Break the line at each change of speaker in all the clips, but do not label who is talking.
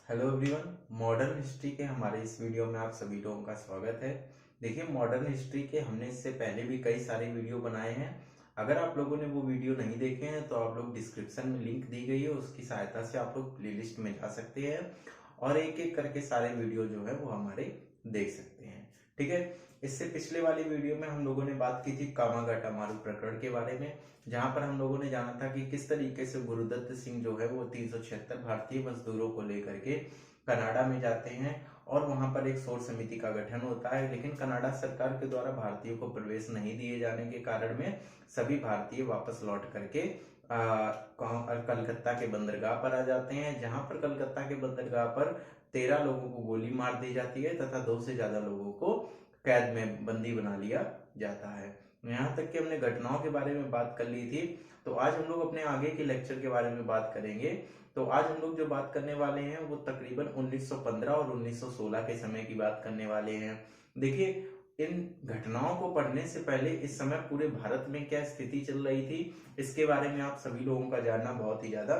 Hello everyone, modern history के हमारे इस वीडियो में आप सभी लोगों का स्वागत है। देखिए, मॉडर्न हिस्ट्री के हमने इससे पहले भी कई सारे वीडियो बनाए हैं। अगर आप लोगों ने वो वीडियो नहीं देखे हैं तो आप लोग डिस्क्रिप्शन में लिंक दी गई है, उसकी सहायता से आप लोग प्लेलिस्ट में जा सकते हैं और एक एक करके सारे वीडियो जो है वो हमारे देख सकते हैं। ठीक है। इससे पिछले वाली वीडियो में हम लोगों ने बात की थी कामागाटा मारू प्रकरण के बारे में, जहां पर हम लोगों ने जाना था कि किस तरीके से गुरुदत्त सिंह जो है वो 376 भारतीय मजदूरों को लेकर के कनाडा में जाते हैं और वहां पर एक शोध समिति का गठन होता है। लेकिन कनाडा सरकार के द्वारा भारतीयों को प्रवेश नहीं दिए जाने के कारण में सभी भारतीय वापस लौट करके कलकत्ता के बंदरगाह पर आ जाते हैं, जहां पर कलकत्ता के बंदरगाह पर 13 लोगों को गोली मार दी जाती है तथा 2 से ज्यादा लोगों को कैद में बंदी बना लिया जाता है। यहाँ तक कि हमने घटनाओं के बारे में बात कर ली थी। तो आज हम लोग अपने आगे के लेक्चर के बारे में बात करेंगे। तो आज हम लोग जो बात करने वाले हैं वो तकरीबन 1915 और 1916 के समय की बात करने वाले हैं। देखिए, इन घटनाओं को पढ़ने से पहले इस समय पूरे भारत में क्या स्थिति चल रही थी, इसके बारे में आप सभी लोगों का जानना बहुत ही ज्यादा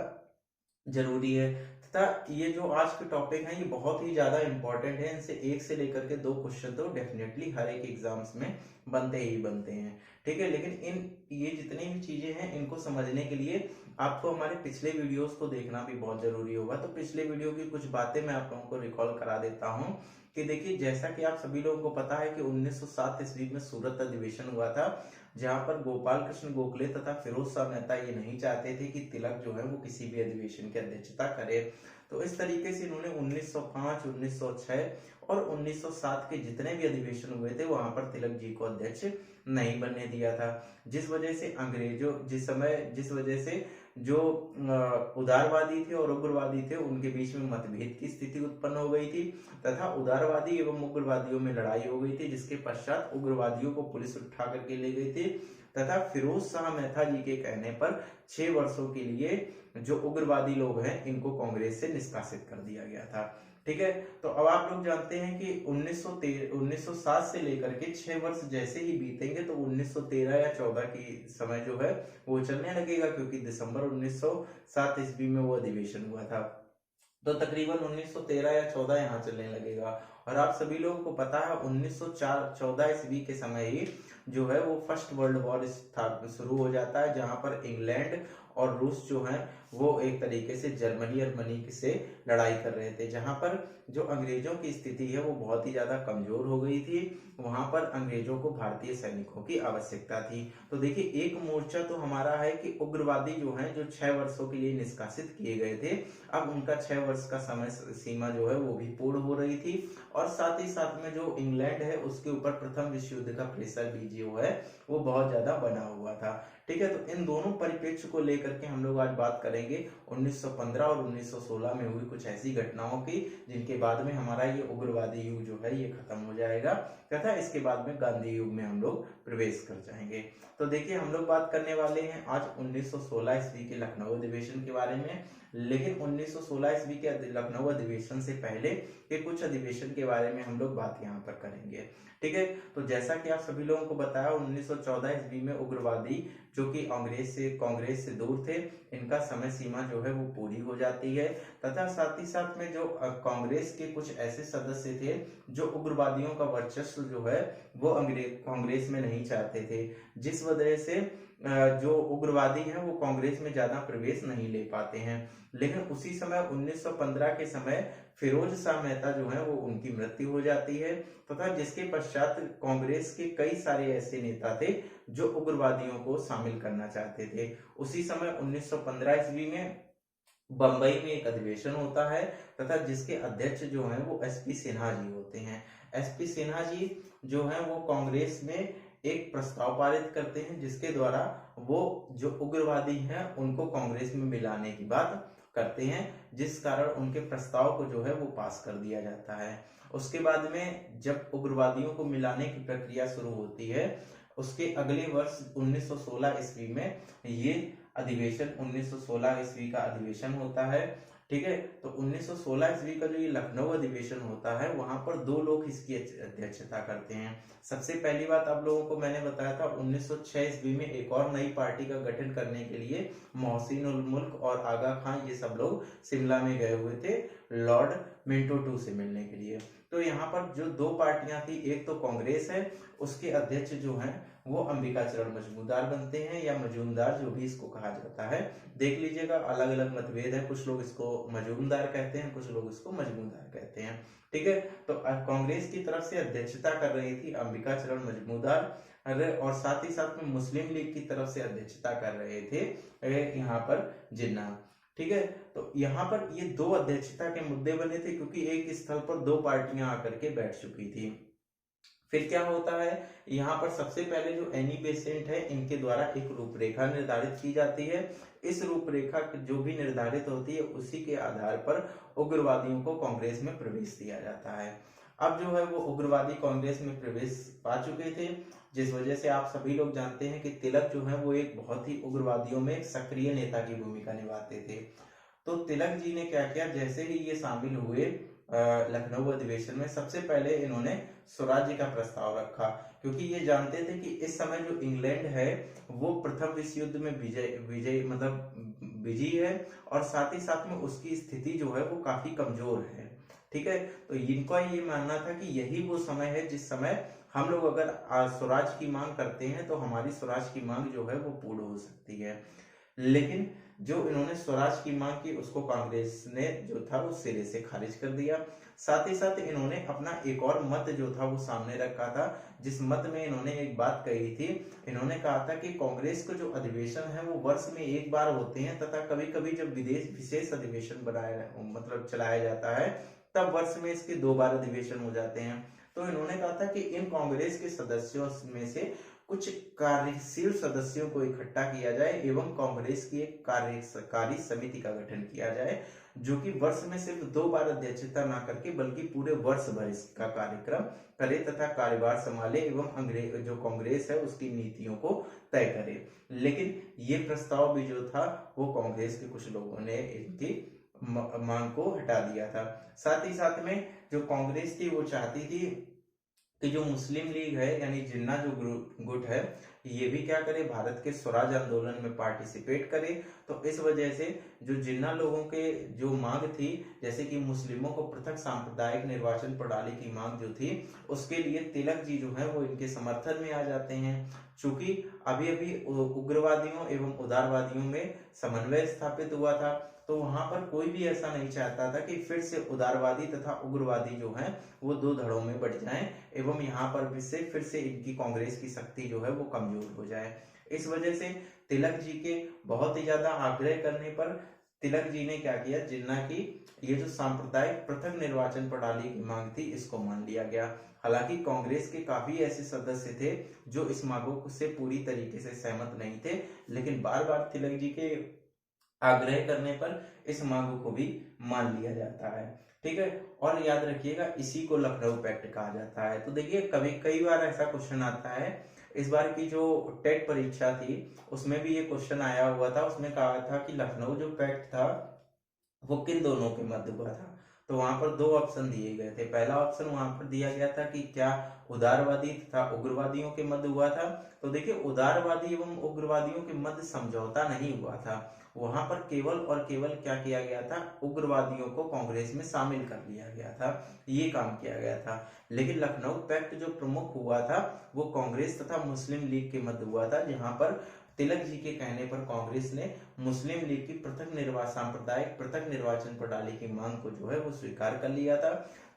जरूरी है। तथा ये जो आज के टॉपिक हैं ये बहुत ही ज्यादा इंपॉर्टेंट है। इनसे 1 से लेकर के 2 क्वेश्चन तो डेफिनेटली हर एक एग्जाम्स में बनते ही बनते हैं। ठीक है। लेकिन ये जितनी भी चीजें हैं इनको समझने के लिए आपको हमारे पिछले वीडियोस को देखना भी बहुत जरूरी होगा। तो पिछले वीडियो की कुछ बातें मैं आप लोगों को रिकॉल करा देता हूँ कि देखिए, जैसा कि आप सभी लोगों को पता है कि 1907 ईस्वी में सूरत अधिवेशन हुआ था, जहां पर गोपाल कृष्ण गोखले तथा फिरोज शाह मेहता ये नहीं चाहते थे कि तिलक जो है वो किसी भी अधिवेशन की अध्यक्षता करे। तो इस तरीके से इन्होंने 1905, 1906 और 1907 के जितने भी अधिवेशन हुए थे वहां पर तिलक जी को अध्यक्ष नहीं बनने दिया था, जिस वजह से अंग्रेजों जिस वजह से जो उदारवादी थे और उग्रवादी थे उनके बीच में मतभेद की स्थिति उत्पन्न हो गई थी तथा उदारवादी एवं उग्रवादियों में लड़ाई हो गई थी, जिसके पश्चात उग्रवादियों को पुलिस उठा करके ले गई थी तथा फिरोज शाह मेहता जी के कहने पर 6 वर्षों के लिए जो उग्रवादी लोग हैं इनको कांग्रेस से निष्कासित कर दिया गया था। ठीक है। तो अब आप लोग जानते हैं कि 1907 से लेकर के 6 वर्ष जैसे ही बीतेंगे तो 1913 या 14 की समय जो है वो चलने लगेगा, क्योंकि दिसंबर 1907 ईस्वी में वो अधिवेशन हुआ था। तो तकरीबन 1913 या 14 यहाँ चलने लगेगा। और आप सभी लोगों को पता है 1914 ईस्वी के समय ही जो है वो फर्स्ट वर्ल्ड वॉर शुरू हो जाता है, जहां पर इंग्लैंड और रूस जो है वो एक तरीके से जर्मनी से लड़ाई कर रहे थे, जहां पर जो अंग्रेजों की स्थिति है वो बहुत ही ज्यादा कमजोर हो गई थी। वहां पर अंग्रेजों को भारतीय सैनिकों की आवश्यकता थी। तो देखिए, एक मोर्चा तो हमारा है कि उग्रवादी जो हैं जो 6 वर्षों के लिए निष्कासित किए गए थे, अब उनका 6 वर्ष का समय सीमा जो है वो भी पूर्ण हो रही थी और साथ ही साथ में जो इंग्लैंड है उसके ऊपर प्रथम विश्व युद्ध का प्रेशर भी जो है वो बहुत ज्यादा बना हुआ था। ठीक है। तो इन दोनों परिप्रेक्ष्य को लेकर के हम लोग आज बात करेंगे 1915 और 1916 में हुई कुछ ऐसी घटनाओं की जिनके बाद में हमारा ये उग्रवादी युग जो है ये खत्म हो जाएगा तथा इसके बाद में गांधी युग में हम लोग प्रवेश कर जाएंगे। तो देखिए, हम लोग बात करने वाले हैं आज 1916 ईस्वी के लखनऊ अधिवेशन के बारे में। लेकिन 1916 ईस्वी के लखनऊ अधिवेशन से पहले के कुछ अधिवेशन के बारे में हम लोग बात यहाँ पर करेंगे। ठीक है। तो जैसा कि आप सभी लोगों को बताया 1914 ईस्वी में उग्रवादी जो कि कांग्रेस से दूर थे, इनका समय सीमा जो है वो पूरी हो जाती है तथा साथ ही साथ में जो कांग्रेस के कुछ ऐसे सदस्य थे जो उग्रवादियों का वर्चस्व जो है वो कांग्रेस में नहीं चाहते थे, जिस वजह से जो उग्रवादी हैं वो कांग्रेस में ज्यादा प्रवेश नहीं ले पाते हैं। लेकिन उसी समय 1915 के समय फिरोज शाह मेहता जो है वो उनकी मृत्यु हो जाती है तथा जिसके पश्चात कांग्रेस के कई सारे ऐसे नेता थे जो उग्रवादियों को शामिल करना चाहते थे। उसी समय 1915 ईस्वी में बंबई में एक अधिवेशन होता है तथा जिसके अध्यक्ष जो हैं वो एसपी सिन्हा जी होते हैं। एसपी सिन्हा जी जो हैं वो कांग्रेस में एक प्रस्ताव पारित करते हैं जिसके द्वारा वो जो उग्रवादी हैं उनको कांग्रेस में मिलाने की बात करते हैं, जिस कारण उनके प्रस्ताव को जो है वो पास कर दिया जाता है। उसके बाद में जब उग्रवादियों को मिलाने की प्रक्रिया शुरू होती है, उसके अगले वर्ष 1916 ईस्वी में ये अधिवेशन 1916 ईस्वी का अधिवेशन होता है। ठीक है। तो 1916 ईस्वी का जो ये लखनऊ अधिवेशन होता है वहां पर 2 लोग इसकी अध्यक्षता करते हैं। सबसे पहली बात आप लोगों को मैंने बताया था 1906 ईस्वी में एक और नई पार्टी का गठन करने के लिए मोहसिन उल मुल्क और आगा खान ये सब लोग शिमला में गए हुए थे लॉर्ड मिंटो टू से मिलने के लिए। तो यहाँ पर जो दो पार्टियां थी, एक तो कांग्रेस है, उसके अध्यक्ष जो हैं वो अंबिकाचरण मजूमदार बनते हैं, या मजूमदार जो भी इसको कहा जाता है। देख लीजिएगा, अलग अलग मतभेद है, कुछ लोग इसको मजूमदार कहते हैं, कुछ लोग इसको मजमूदार कहते हैं। ठीक है, तो कांग्रेस की तरफ से अध्यक्षता कर रही थी अंबिकाचरण मजमूदार, और साथ ही साथ में मुस्लिम लीग की तरफ से अध्यक्षता कर रहे थे यहाँ पर जिन्ना। ठीक है, तो यहाँ पर ये दो अध्यक्षता के मुद्दे बने थे, क्योंकि एक स्थल पर दो पार्टियां आकर के बैठ चुकी थी। फिर क्या होता है, यहाँ पर सबसे पहले जो एनी बेसेंट है, इनके द्वारा एक रूपरेखा निर्धारित की जाती है। इस रूपरेखा जो भी निर्धारित होती है, उसी के आधार पर उग्रवादियों को कांग्रेस में प्रवेश दिया जाता है। अब जो है वो उग्रवादी कांग्रेस में प्रवेश पा चुके थे, जिस वजह से आप सभी लोग जानते हैं कि तिलक जो है वो एक बहुत ही उग्रवादियों में एक सक्रिय नेता की भूमिका निभाते थे। तो तिलक जी ने क्या किया, जैसे ही ये शामिल हुए लखनऊ अधिवेशन में, सबसे पहले इन्होंने स्वराज्य का प्रस्ताव रखा, क्योंकि ये जानते थे कि इस समय जो इंग्लैंड है वो प्रथम विश्व युद्ध में विजय मतलब विजयी है, और साथ ही साथ में उसकी स्थिति जो है वो काफी कमजोर है। ठीक है, तो इनका ये मानना था कि यही वो समय है जिस समय हम लोग अगर स्वराज की मांग करते हैं तो हमारी स्वराज की मांग जो है वो पूर्ण हो सकती है। लेकिन जो इन्होंने स्वराज की मांग की, उसको कांग्रेस ने जो था वो सिरे से खारिज कर दिया। साथ ही साथ इन्होंने अपना एक और मत जो था वो सामने रखा था, जिस मत में इन्होंने एक बात कही थी। इन्होंने कहा था कि कांग्रेस के जो अधिवेशन है वो वर्ष में एक बार होते हैं, तथा कभी कभी जब विशेष अधिवेशन बनाया मतलब चलाया जाता है, तब वर्ष में इसके 2 बार अधिवेशन हो जाते हैं। तो इन्होंने कहा था कि इन कांग्रेस के सदस्यों में से कुछ कार्यशील सदस्यों को इकट्ठा किया जाए एवं कांग्रेस की एक कार्यकारी समिति का गठन किया जाए, जो कि वर्ष में सिर्फ 2 बार अध्यक्षता ना करके बल्कि पूरे वर्ष भर इसका कार्यक्रम करे तथा कार्यभार संभाले एवं जो कांग्रेस है उसकी नीतियों को तय करे। लेकिन ये प्रस्ताव भी जो था वो कांग्रेस के कुछ लोगों ने इनकी मांग को हटा दिया था। साथ ही साथ में जो कांग्रेस थी वो चाहती थी कि जो मुस्लिम लीग है यानी जिन्ना जो गुट है, ये भी क्या करे, भारत के स्वराज आंदोलन में पार्टिसिपेट करे। तो इस वजह से जो जिन्ना लोगों के जो मांग थी, जैसे कि मुस्लिमों को पृथक सांप्रदायिक निर्वाचन प्रणाली की मांग जो थी, उसके लिए तिलक जी जो है वो इनके समर्थन में आ जाते हैं। चूंकि अभी अभी उग्रवादियों एवं उदारवादियों में समन्वय स्थापित हुआ था, तो वहां पर कोई भी ऐसा नहीं चाहता था कि फिर से उदारवादी तथा उग्रवादी जो हैं वो 2 धड़ों में बट जाएं एवं यहाँ पर भी से फिर से इनकी कांग्रेस की शक्ति जो है वो कमजोर हो जाए। इस वजह से तिलक जी के बहुत ही ज्यादा आग्रह करने पर तिलक जी ने क्या किया, जिन्ना की ये जो सांप्रदायिक पृथक निर्वाचन प्रणाली की मांग थी इसको मान लिया गया। हालांकि कांग्रेस के काफी ऐसे सदस्य थे जो इस मांगों से पूरी तरीके से सहमत नहीं थे, लेकिन बार बार तिलक जी के आग्रह करने पर इस मांग को भी मान लिया जाता है। ठीक है, और याद रखिएगा इसी को लखनऊ पैक्ट कहा जाता है। तो देखिए कभी कई बार ऐसा क्वेश्चन आता है, इस बार की जो टेट परीक्षा थी उसमें भी ये क्वेश्चन आया हुआ था। उसमें कहा था कि लखनऊ जो पैक्ट था वो किन दोनों के मध्य हुआ था। तो वहां पर 2 ऑप्शन दिए गए थे। पहला ऑप्शन वहां पर दिया गया था कि क्या उदारवादी तथा उग्रवादियों के मध्य हुआ था। तो देखिए उदारवादी एवं उग्रवादियों के मध्य समझौता नहीं हुआ था, वहां पर केवल और केवल क्या किया गया था, उग्रवादियों को कांग्रेस में शामिल कर लिया गया था, ये काम किया गया था। लेकिन लखनऊ पैक्ट जो प्रमुख हुआ था वो कांग्रेस तथा मुस्लिम लीग के मध्य हुआ था, जहां पर तिलक जी के कहने पर कांग्रेस ने मुस्लिम लीग की सांप्रदायिक पृथक निर्वाचन प्रणाली की मांग को जो है वो स्वीकार कर लिया था,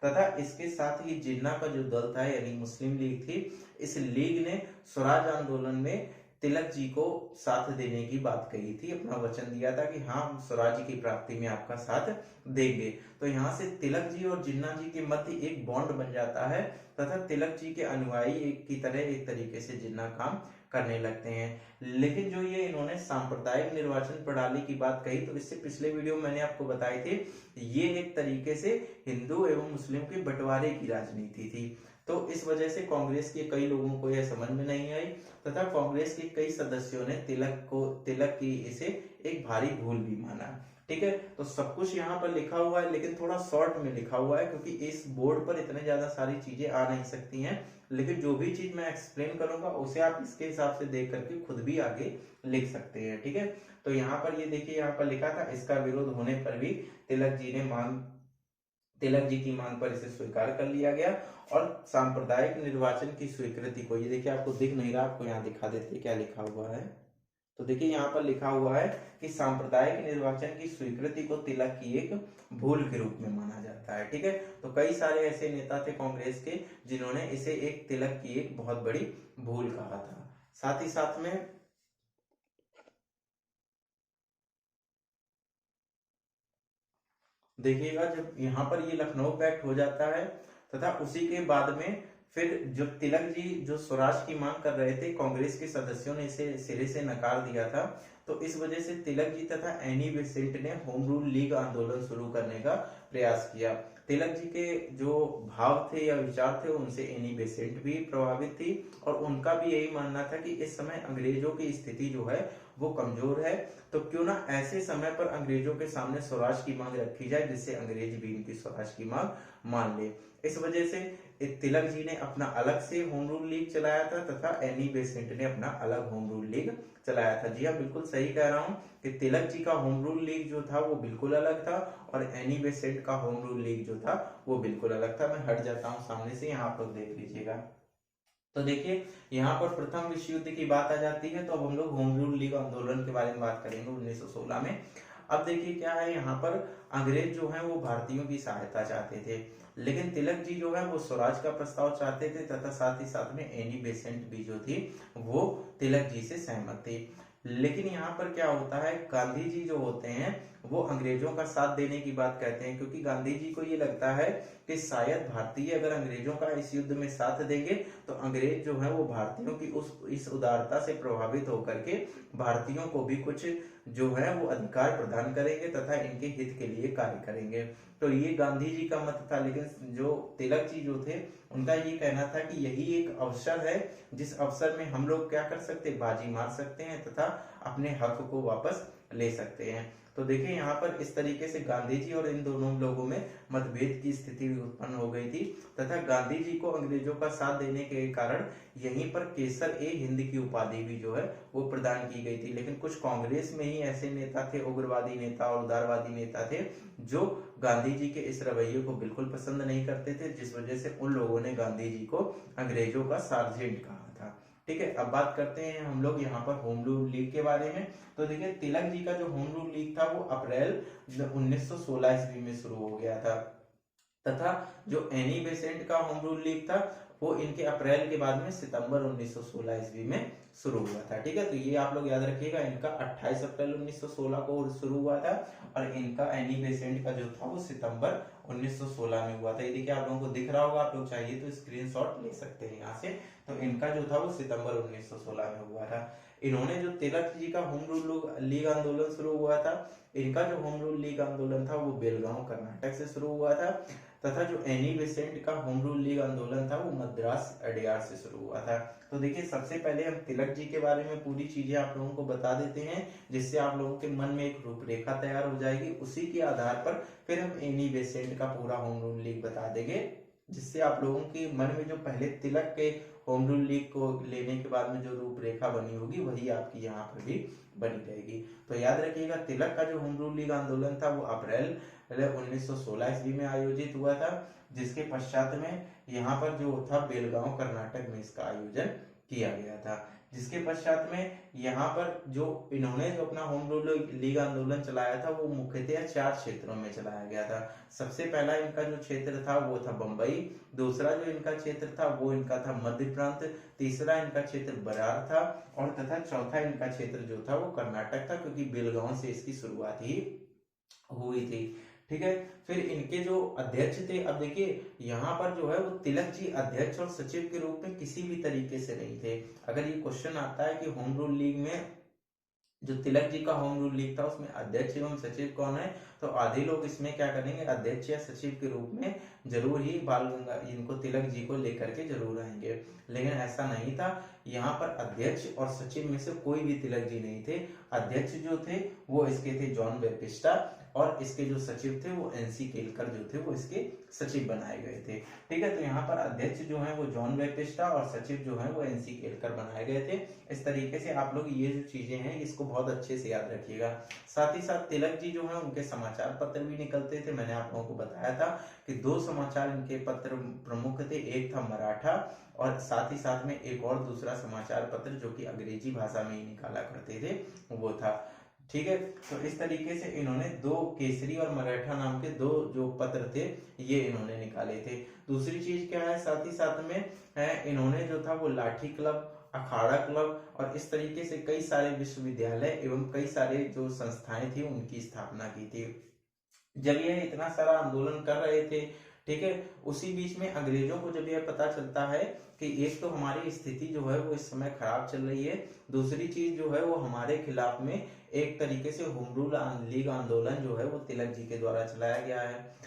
तथा इसके साथ ही जिन्ना का जो दल था यानी मुस्लिम लीग थी, इस लीग ने स्वराज आंदोलन में तिलक जी को साथ देने की बात कही थी, अपना वचन दिया था कि हाँ हम स्वराज की प्राप्ति में आपका साथ देंगे। तो यहाँ से तिलक जी और जिन्ना जी के मध्य एक बॉन्ड बन जाता है, तथा तिलक जी के अनुयायी एक की तरह एक तरीके से जिन्ना काम करने लगते हैं। लेकिन जो ये इन्होंने सांप्रदायिक निर्वाचन प्रणाली की बात कही, तो इससे पिछले वीडियो में मैंने आपको बताई थी, ये एक तरीके से हिंदू एवं मुस्लिम के बंटवारे की राजनीति थी। तो इस वजह से कांग्रेस के कई लोगों को यह समझ में नहीं आई, तथा कांग्रेस के कई सदस्यों ने तिलक की इसे एक भारी भूल भी माना। ठीक है, तो सब कुछ यहाँ पर लिखा हुआ है, लेकिन थोड़ा शॉर्ट में लिखा हुआ है, क्योंकि इस बोर्ड पर इतने ज्यादा सारी चीजें आ नहीं सकती हैं। लेकिन जो भी चीज मैं एक्सप्लेन करूंगा उसे आप इसके हिसाब से देख करके खुद भी आगे लिख सकते हैं। ठीक है, तो यहाँ पर ये देखिए, यहाँ पर लिखा था, इसका विरोध होने पर भी तिलक जी ने मांग तिलक जी की मांग पर इसे स्वीकार कर लिया गया और सांप्रदायिक निर्वाचन की स्वीकृति को, ये देखिए आपको दिख नहीं रहा, आपको यहाँ दिखा देते हैं क्या लिखा हुआ है। तो देखिए यहाँ पर लिखा हुआ है कि सांप्रदायिक निर्वाचन की स्वीकृति को तिलक की एक भूल के रूप में माना जाता है। ठीक है, तो कई सारे ऐसे नेता थे कांग्रेस के जिन्होंने इसे एक तिलक की एक बहुत बड़ी भूल कहा था। साथ ही साथ में देखिएगा, जब यहाँ पर ये लखनऊ पैक्ट हो जाता है तथा उसी के बाद में फिर जो तिलक जी जो स्वराज की मांग कर रहे थे, कांग्रेस के सदस्यों ने इसे सिरे से नकार दिया था। तो इस वजह से तिलक जी तथा एनी बेसेंट ने होम रूल लीग आंदोलन शुरू करने का प्रयास किया। तिलक जी के जो भाव थे या विचार थे उनसे एनी बेसेंट भी प्रभावित थी और उनका भी यही मानना था कि इस समय अंग्रेजों की स्थिति जो है वो कमजोर है, तो क्यों ना ऐसे समय पर अंग्रेजों के सामने स्वराज की मांग रखी जाए जिससे अंग्रेज भी इनकी स्वराज की मांग मान ले। इस वजह से तिलक जी ने अपना अलग से होम रूल लीग चलाया था तथा एनी बेसेंट ने अपना अलग होम रूल लीग चलाया था। जी हाँ, बिल्कुल सही कह रहा हूँ कि तिलक जी का होम रूल लीग जो था वो बिल्कुल अलग था और एनी बेसेंट का होम रूल लीग जो था वो बिल्कुल अलग था। मैं हट जाता हूँ सामने से, यहाँ आप लोग देख लीजिएगा। तो देखिए यहाँ पर प्रथम विश्व युद्ध की बात आ जाती है, तो अब हम लोग होम रूल लीग आंदोलन के बारे में बात करेंगे 1916 में। अब देखिए क्या है, यहाँ पर अंग्रेज जो है वो भारतीयों की सहायता चाहते थे, लेकिन तिलक जी जो है वो स्वराज का प्रस्ताव चाहते थे तथा साथ ही साथ में एनी बेसेंट भी जो थी वो तिलक जी से सहमत थी। लेकिन यहाँ पर क्या होता है, गांधी जी जो होते हैं वो अंग्रेजों का साथ देने की बात कहते हैं, क्योंकि गांधी जी को ये लगता है कि शायद भारतीय अगर अंग्रेजों का इस युद्ध में साथ देंगे तो अंग्रेज जो है वो भारतीयों की इस उदारता से प्रभावित होकर के भारतीयों को भी कुछ जो है वो अधिकार प्रदान करेंगे तथा इनके हित के लिए कार्य करेंगे। तो ये गांधी जी का मत था, लेकिन जो तिलक जी जो थे उनका ये कहना था कि यही एक अवसर है जिस अवसर में हम लोग क्या कर सकते, बाजी मार सकते हैं तथा अपने हक को वापस ले सकते हैं। तो देखिए यहाँ पर इस तरीके से गांधी जी और इन दोनों लोगों में मतभेद की स्थिति उत्पन्न हो गई थी तथा गांधी जी को अंग्रेजों का साथ देने के कारण यहीं पर केसर ए हिंद की उपाधि भी जो है वो प्रदान की गई थी। लेकिन कुछ कांग्रेस में ही ऐसे नेता थे, उग्रवादी नेता और उदारवादी नेता थे, जो गांधी जी के इस रवैये को बिल्कुल पसंद नहीं करते थे, जिस वजह से उन लोगों ने गांधी जी को अंग्रेजों का सार्जेंट कहा था। ठीक है, अब बात करते हैं हम लोग यहाँ पर होम रूल लीग के बारे में। तो देखिए तिलक जी का जो होम रूल लीग था वो अप्रैल 1916 ईस्वी में शुरू हो गया था तथा जो एनी बेसेंट का होम रूल लीग था वो इनके अप्रैल के बाद में सितंबर 1916 ईस्वी में शुरू हुआ था। ठीक है, तो ये आप लोग याद रखिएगा, इनका 28 अप्रैल 1916 को शुरू हुआ था और इनका एनी बेसेंट का जो था वो सितंबर 1916 में हुआ था। ये देखिए आप लोगों को दिख रहा होगा, आप लोग चाहिए तो स्क्रीनशॉट ले सकते हैं यहाँ से। तो इनका जो था वो सितंबर 1916 में हुआ था। इन्होंने जो तिलक जी का होम रूल लीग आंदोलन शुरू हुआ था, इनका जो होम रूल लीग आंदोलन था वो बेलगांव कर्नाटक से शुरू हुआ था तथा जो एनी बेसेंट का होम रूल लीग आंदोलन था वो मद्रास अडयार से शुरू हुआ था। तो देखिए सबसे पहले हम तिलक जी के बारे में पूरी चीजें आप लोगों को बता देते हैं, जिससे आप लोगों के मन में एक रूपरेखा तैयार हो जाएगी। उसी के आधार पर फिर हम एनी बेसेंट का पूरा होम रूल लीग बता देंगे, जिससे आप लोगों के मन में जो पहले तिलक के होम रूल लीग को लेने के बाद में जो रूपरेखा बनी होगी वही आपकी यहाँ पर भी बनी रहेगी। तो याद रखिएगा, तिलक का जो होम रूल लीग आंदोलन था वो अप्रैल 1916 ईस्वी में आयोजित हुआ था, जिसके पश्चात में यहाँ पर जो था बेलगांव कर्नाटक में इसका आयोजन किया गया था। जिसके पश्चात में यहाँ पर जो इन्होंने जो अपना होम रूल लीग आंदोलन चलाया था वो मुख्यतः 4 क्षेत्रों में चलाया गया था। सबसे पहला इनका जो क्षेत्र था वो था बंबई, दूसरा जो इनका क्षेत्र था वो इनका था मध्य प्रांत, तीसरा इनका क्षेत्र बरार था और तथा चौथा इनका क्षेत्र जो था वो कर्नाटक था, क्योंकि बेलगांव से इसकी शुरुआत ही हुई थी। ठीक है, फिर इनके जो अध्यक्ष थे, अब देखिए यहाँ पर जो है वो तिलक जी अध्यक्ष और सचिव के रूप में किसी भी तरीके से नहीं थे। अगर ये क्वेश्चन आता है कि होम रूल लीग में जो तिलक जी का होम रूल लीग था उसमें अध्यक्ष एवं सचिव कौन है, तो आधे लोग इसमें क्या करेंगे, अध्यक्ष या सचिव के रूप में जरूर ही बाल गंगा इनको तिलक जी को लेकर के जरूर आएंगे, लेकिन ऐसा नहीं था। यहाँ पर अध्यक्ष और सचिव में से कोई भी तिलक जी नहीं थे। अध्यक्ष जो थे वो इसके थे जॉन बैप्टिस्टा और इसके जो सचिव थे वो एनसी केलकर जो थे वो इसके सचिव बनाए गए थे। ठीक है, तो यहाँ पर अध्यक्ष जो है वो जॉन बैप्टिस्टा और सचिव जो है वो एनसी केलकर बनाए गए थे। इस तरीके से आप लोग ये जो चीजें हैं इसको बहुत अच्छे से याद रखिएगा। साथ ही साथ तिलक जी जो है उनके समाचार पत्र भी निकलते थे। मैंने आप लोगों को बताया था कि 2 समाचार इनके पत्र प्रमुख थे, एक था मराठा और साथ ही साथ में एक और दूसरा समाचार पत्र जो कि अंग्रेजी भाषा में ही निकाला करते थे वो था। ठीक है, तो इस तरीके से इन्होंने 2 केसरी और मराठा नाम के 2 जो पत्र थे ये इन्होंने निकाले थे। दूसरी चीज क्या है, साथ ही साथ में इन्होंने जो था वो लाठी क्लब, अखाड़ा क्लब और इस तरीके से कई सारे विश्वविद्यालय एवं कई सारे जो संस्थाएं थी उनकी स्थापना की थी। जब ये इतना सारा आंदोलन कर रहे थे, ठीक है, उसी बीच में अंग्रेजों को जब यह पता चलता है कि एक तो हमारी स्थिति जो है वो इस समय खराब चल रही है, दूसरी चीज जो है वो हमारे खिलाफ में एक तरीके से होम रूल लीग आंदोलन जो है वो तिलक जी के द्वारा चलाया गया है।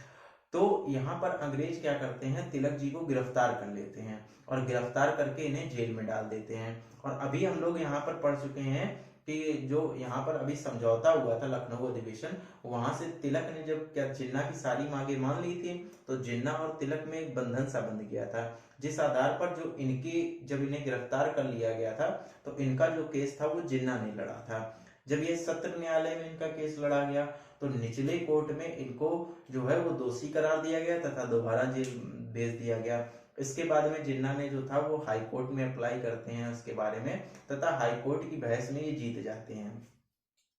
तो यहाँ पर अंग्रेज क्या करते हैं, तिलक जी को गिरफ्तार कर लेते हैं और गिरफ्तार करके इन्हें जेल में डाल देते हैं। और अभी हम लोग यहाँ पर पढ़ चुके हैं कि जो यहाँ पर अभी समझौता हुआ था लखनऊ अधिवेशन, वहां से तिलक ने जब क्या जिन्ना की सारी मांगे मान ली थी, तो जिन्ना और तिलक में एक बंधन सा बंध गया था, जिस आधार पर जो इनकी जब इन्हें गिरफ्तार कर लिया गया था तो इनका जो केस था वो जिन्ना ने लड़ा था। जब ये सत्र न्यायालय में इनका केस लड़ा गया तो निचले कोर्ट में इनको जो है वो दोषी करार दिया गया तथा दोबारा जेल भेज दिया गया। इसके बाद में जिन्ना ने जो था वो हाई कोर्ट में अप्लाई करते हैं उसके बारे में, तथा हाई कोर्ट की बहस में ये जीत जाते हैं।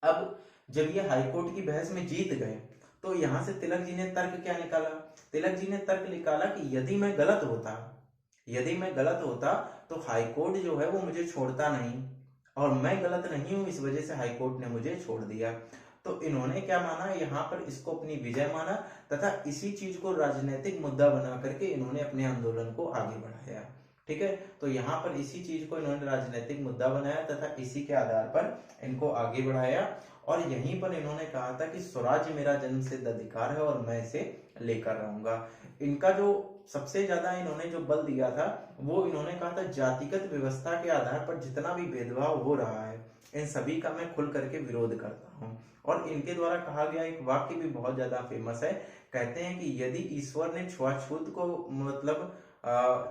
अब जब ये हाई कोर्ट की बहस में जीत गए तो यहाँ से तिलक जी ने तर्क क्या निकाला, तिलक जी ने तर्क निकाला कि यदि मैं गलत होता तो हाई कोर्ट जो है वो मुझे छोड़ता नहीं और मैं गलत नहीं हूं, इस वजह से हाई कोर्ट ने मुझे छोड़ दिया। तो इन्होंने क्या माना, यहाँ पर इसको अपनी विजय माना तथा इसी चीज को राजनीतिक मुद्दा बना करके इन्होंने अपने आंदोलन को आगे बढ़ाया। ठीक है, तो यहाँ पर इसी चीज को इन्होंने राजनीतिक मुद्दा बनाया तथा इसी के आधार पर इनको आगे बढ़ाया और यहीं पर इन्होंने कहा था कि स्वराज्य मेरा जन्मसिद्ध अधिकार है और मैं इसे लेकर रहूंगा। इनका जो सबसे ज्यादा इन्होंने जो बल दिया था वो इन्होंने कहा था जातिगत व्यवस्था के आधार पर जितना भी भेदभाव हो रहा है इन सभी का मैं खुल करके विरोध करता हूँ। और इनके द्वारा कहा गया एक वाक्य भी बहुत ज्यादा फेमस है, कहते हैं कि यदि ईश्वर ने छुआछूत को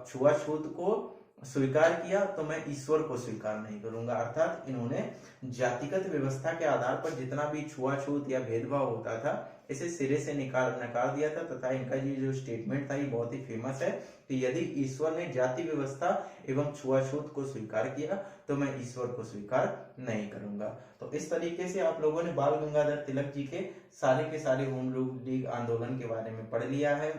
छुआछूत को स्वीकार किया तो मैं ईश्वर को स्वीकार नहीं करूंगा। अर्थात इन्होंने जातिगत व्यवस्था के आधार पर जितना भी छुआछूत या भेदभाव होता था इसे सिरे से नकार दिया था तथा इनका ये जो स्टेटमेंट था ये बहुत ही फेमस है कि यदि ईश्वर ने जाति व्यवस्था एवं छुआछूत को स्वीकार किया तो मैं ईश्वर को स्वीकार नहीं करूंगा। तो इस तरीके से आप लोगों ने बाल गंगाधर तिलक जी के सारे होम रूल लीग आंदोलन के बारे में पढ़ लिया है।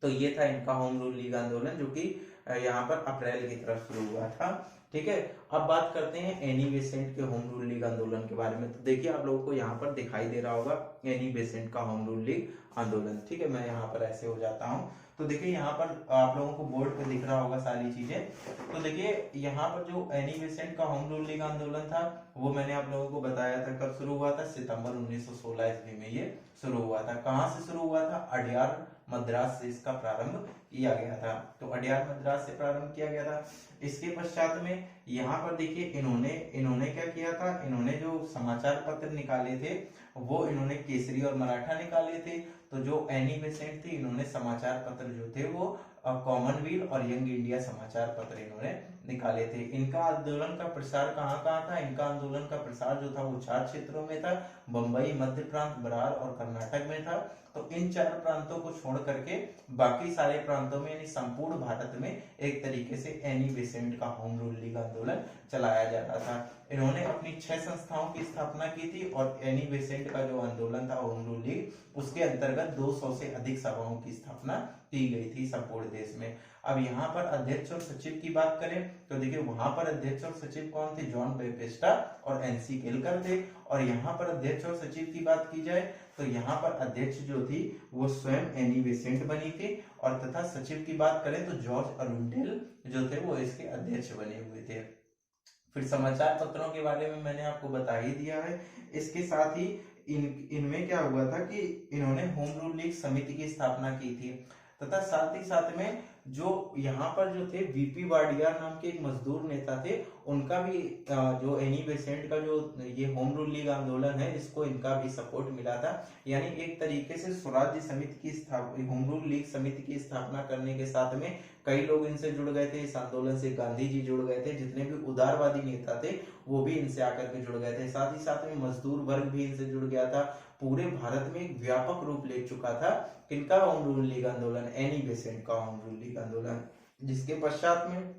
तो ये था इनका होम रूल लीग आंदोलन जो कि यहाँ पर अप्रैल की तरफ शुरू हुआ था। ठीक है, अब बात करते हैं एनी बेसेंट के होम रूल लीग आंदोलन के बारे में। तो देखिए आप लोगों को यहाँ पर दिखाई दे रहा होगा एनी बेसेंट का होम रूल लीग आंदोलन। ठीक है, मैं यहाँ पर ऐसे हो जाता हूँ। तो देखिए यहाँ पर आप लोगों को बोर्ड पे दिख रहा होगा सारी चीजें। तो देखिए यहाँ पर जो एनी बेसेंट का होम रूल लीग आंदोलन था वो मैंने आप लोगों को बताया था कब शुरू हुआ था, सितंबर 1916 ईस्वी में ये शुरू हुआ था। कहाँ से शुरू हुआ था, अडयार मद्रास से इसका प्रारंभ किया गया था। तो अडयार मद्रास से प्रारंभ किया गया था। इसके पश्चात में यहाँ पर देखिए इन्होंने क्या किया था, इन्होंने जो समाचार पत्र निकाले थे वो इन्होंने केसरी और मराठा निकाले थे। तो जो एनी बेसेंट थी इन्होंने समाचार पत्र जो थे वो कॉमनवेल्थ और यंग इंडिया समाचार पत्र इन्होंने निकाले थे। इनका आंदोलन का प्रसार कहाँ कहाँ था, इनका आंदोलन का प्रसार जो था वो 4 क्षेत्रों में था, बंबई, मध्य प्रांत, बरार और कर्नाटक में था। तो इन 4 प्रांतों को छोड़ करके बाकी सारे प्रांतों में यानी संपूर्ण भारत में एक तरीके से एनी बेसेंट का होम रूल लीग आंदोलन चलाया जा रहा था। इन्होंने अपनी 6 संस्थाओं की स्थापना की थी और एनी बेसेंट का जो आंदोलन था होम रूल लीग उसके अंतर्गत 200 से अधिक सभाओं की स्थापना की गई थी संपूर्ण देश में। अब यहाँ पर अध्यक्ष और सचिव की बात करें तो देखिए वहां पर अध्यक्ष और सचिव कौन थे, जॉन बैप्टिस्टा और एनसी केलकर थे। और यहाँ पर अध्यक्ष और सचिव की बात की जाए तो यहाँ पर अध्यक्ष जो थी वो स्वयं एनी बेसेंट बनी थी और तथा सचिव की बात करें तो जॉर्ज अरुंडेल जो थे वो इसके अध्यक्ष बने हुए थे। फिर समाचार पत्रों के बारे में मैंने आपको बता ही दिया है। इसके साथ ही इनमें क्या हुआ था कि इन्होंने होम रूल लीग समिति की स्थापना की थी। तथा साथ ही साथ में जो यहाँ पर जो थे वीपी वाडियार नाम के एक मजदूर नेता थे, उनका भी जो एनी बेसेंट का जो ये होम रूल लीग आंदोलन है, इसको इनका भी सपोर्ट मिला था। यानी एक तरीके से स्वराज्य समिति की स्थापना, होम रूल लीग समिति की स्थापना करने के साथ में कई लोग इनसे जुड़ गए थे। इस आंदोलन से गांधी जी जुड़ गए थे, जितने भी उदारवादी नेता थे वो भी इनसे आकर के जुड़ गए थे। साथ ही साथ में मजदूर वर्ग भी इनसे जुड़ गया था। पूरे भारत में एक व्यापक रूप ले चुका था किनका होम रूल लीग आंदोलन, एनी बेसेंट का होम रूल लीग आंदोलन। जिसके पश्चात में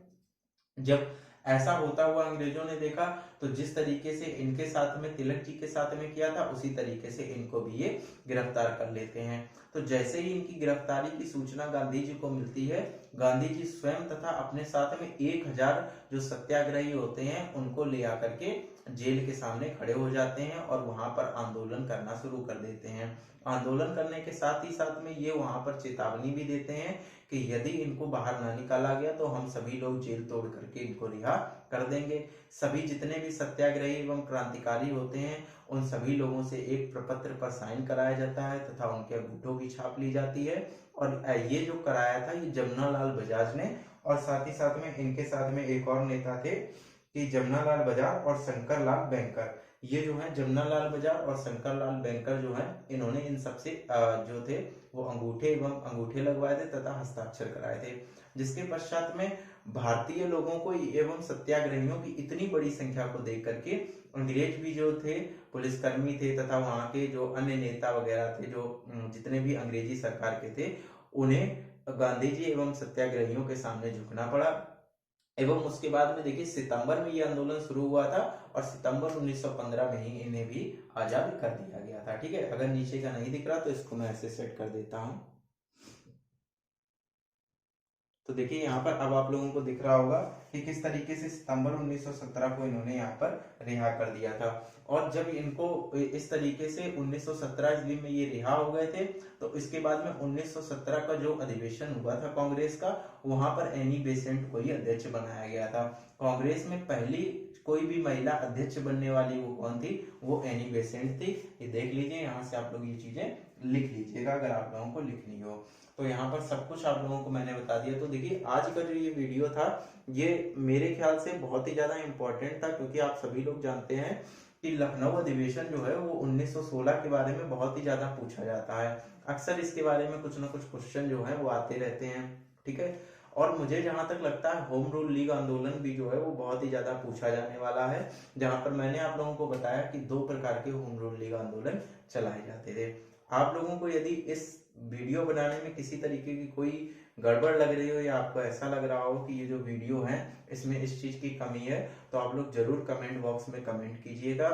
जब ऐसा होता हुआ अंग्रेजों ने देखा, तो जिस तरीके से इनके साथ में तिलक जी के साथ में किया था, उसी तरीके से इनको भी ये गिरफ्तार कर लेते हैं। तो जैसे ही इनकी गिरफ्तारी की सूचना गांधी जी को मिलती है, गांधी जी स्वयं तथा अपने साथ में 1000 जो सत्याग्रही होते हैं उनको ले आकर के जेल के सामने खड़े हो जाते हैं और वहां पर आंदोलन करना शुरू कर देते हैं। आंदोलन करने के साथ ही साथ में ये वहां पर चेतावनी भी देते हैं कि यदि इनको बाहर ना निकाला गया तो हम सभी लोग जेल तोड़ करके इनको रिहा कर देंगे। सभी जितने भी सत्याग्रही एवं क्रांतिकारी होते हैं उन सभी लोगों से एक प्रपत्र पर साइन कराया जाता है तथा उनके अंगूठों की छाप ली जाती है। और ये जो कराया था ये जमनालाल बजाज ने, और साथ ही साथ में इनके साथ में एक और नेता थे कि जमनालाल बजाज और शंकरलाल बैंकर। ये जो है जमनालाल बजाज और शंकरलाल बैंकर जो है, इन्होंने इन सबसे जो थे वो अंगूठे लगवाए थे तथा हस्ताक्षर कराए थे। जिसके पश्चात में भारतीय लोगों को एवं सत्याग्रहियों की इतनी बड़ी संख्या को देख करके अंग्रेज भी जो थे, पुलिसकर्मी थे तथा वहां के जो अन्य नेता वगैरह थे, जो जितने भी अंग्रेजी सरकार के थे, उन्हें गांधी जी एवं सत्याग्रहियों के सामने झुकना पड़ा। एवं उसके बाद में देखिए सितंबर में ये आंदोलन शुरू हुआ था और सितंबर 1915 में ही इन्हें भी आजाद कर दिया गया था। ठीक है, अगर नीचे का नहीं दिख रहा तो इसको मैं ऐसे सेट कर देता हूं। तो देखिए यहाँ पर अब आप लोगों को दिख रहा होगा कि किस तरीके से सितंबर 1917 को इन्होंने यहाँ पर रिहा कर दिया था। और जब इनको इस तरीके से 1917 ईस्वी में ये रिहा हो गए थे, तो इसके बाद में 1917 का जो अधिवेशन हुआ था कांग्रेस का, वहां पर एनी बेसेंट को ही अध्यक्ष बनाया गया था। कांग्रेस में पहली कोई भी महिला अध्यक्ष बनने वाली वो कौन थी, वो एनी बेसेंट थी। ये देख लीजिए, यहाँ से आप लोग ये चीजें लिख लीजिएगा अगर आप लोगों को लिखनी हो। तो यहाँ पर सब कुछ आप लोगों को मैंने बता दिया। तो देखिए आज का जो ये वीडियो था, ये मेरे ख्याल से बहुत ही ज्यादा इंपॉर्टेंट था, क्योंकि आप सभी लोग जानते हैं कि लखनऊ अधिवेशन जो है वो 1916 के बारे में बहुत ही ज्यादा पूछा जाता है। अक्सर इसके बारे में कुछ ना कुछ क्वेश्चन जो है वो आते रहते हैं। ठीक है, और मुझे जहां तक लगता है होम रूल लीग आंदोलन भी जो है वो बहुत ही ज्यादा पूछा जाने वाला है, जहां पर मैंने आप लोगों को बताया कि 2 प्रकार के होम रूल लीग आंदोलन चलाए जाते थे। आप लोगों को यदि इस वीडियो बनाने में किसी तरीके की कोई गड़बड़ लग रही हो, या आपको ऐसा लग रहा हो कि ये जो वीडियो है इसमें इस चीज की कमी है, तो आप लोग जरूर कमेंट बॉक्स में कमेंट कीजिएगा,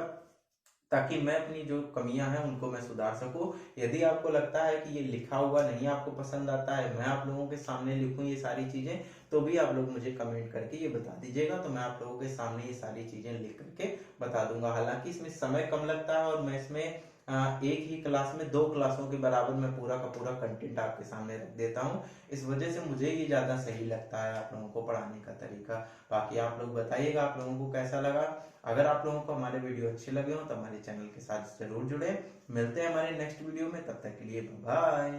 ताकि मैं अपनी जो कमियां हैं उनको मैं सुधार सकूं। यदि आपको लगता है कि ये लिखा हुआ नहीं आपको पसंद आता है, मैं आप लोगों के सामने लिखूं ये सारी चीजें, तो भी आप लोग मुझे कमेंट करके ये बता दीजिएगा, तो मैं आप लोगों के सामने ये सारी चीजें लिख करके बता दूंगा। हालांकि इसमें समय कम लगता है और मैं इसमें एक ही क्लास में 2 क्लासों के बराबर मैं पूरा का पूरा कंटेंट आपके सामने रख देता हूं। इस वजह से मुझे ये ज्यादा सही लगता है आप लोगों को पढ़ाने का तरीका। बाकी आप लोग बताइएगा आप लोगों को कैसा लगा। अगर आप लोगों को हमारे वीडियो अच्छे लगे हो तो हमारे चैनल के साथ जरूर जुड़े। मिलते हैं हमारे नेक्स्ट वीडियो में, तब तक के लिए बाय।